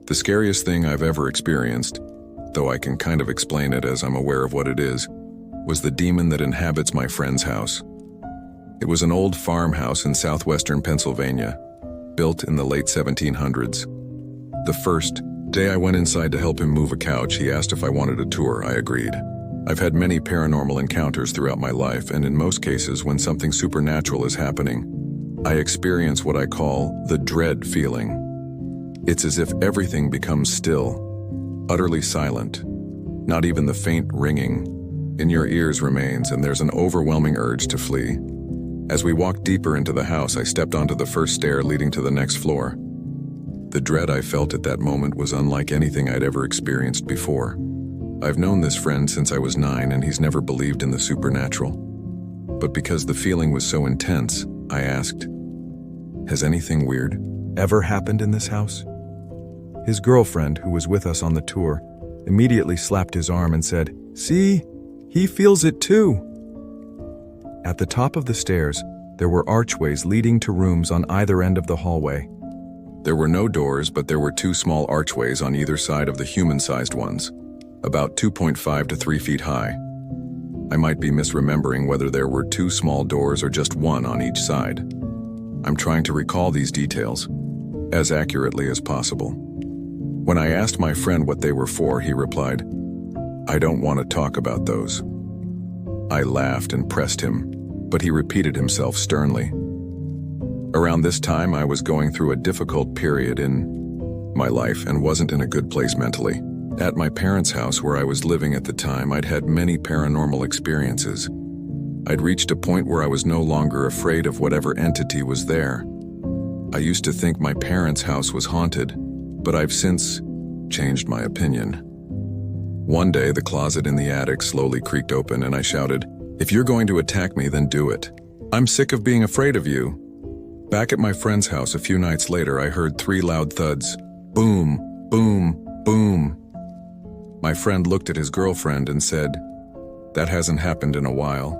The scariest thing I've ever experienced, though I can kind of explain it as I'm aware of what it is, was the demon that inhabits my friend's house. It was an old farmhouse in southwestern Pennsylvania, built in the late 1700s. The first day I went inside to help him move a couch, he asked if I wanted a tour. I agreed. I've had many paranormal encounters throughout my life, and in most cases, when something supernatural is happening, I experience what I call the dread feeling. It's as if everything becomes still, utterly silent. Not even the faint ringing in your ears remains, and there's an overwhelming urge to flee. As we walked deeper into the house, I stepped onto the first stair leading to the next floor. The dread I felt at that moment was unlike anything I'd ever experienced before. I've known this friend since I was 9, and he's never believed in the supernatural. But because the feeling was so intense, I asked, "Has anything weird ever happened in this house?" His girlfriend, who was with us on the tour, immediately slapped his arm and said, "See, he feels it too." At the top of the stairs, there were archways leading to rooms on either end of the hallway. There were no doors, but there were 2 small archways on either side of the human-sized ones, about 2.5 to 3 feet high. I might be misremembering whether there were 2 small doors or just 1 on each side. I'm trying to recall these details as accurately as possible. When I asked my friend what they were for, he replied, "I don't want to talk about those." I laughed and pressed him, but he repeated himself sternly. Around this time, I was going through a difficult period in my life and wasn't in a good place mentally. At my parents' house where I was living at the time, I'd had many paranormal experiences. I'd reached a point where I was no longer afraid of whatever entity was there. I used to think my parents' house was haunted, but I've since changed my opinion. One day, the closet in the attic slowly creaked open and I shouted, "If you're going to attack me, then do it. I'm sick of being afraid of you." Back at my friend's house a few nights later, I heard 3 loud thuds. Boom, boom, boom. My friend looked at his girlfriend and said, "That hasn't happened in a while."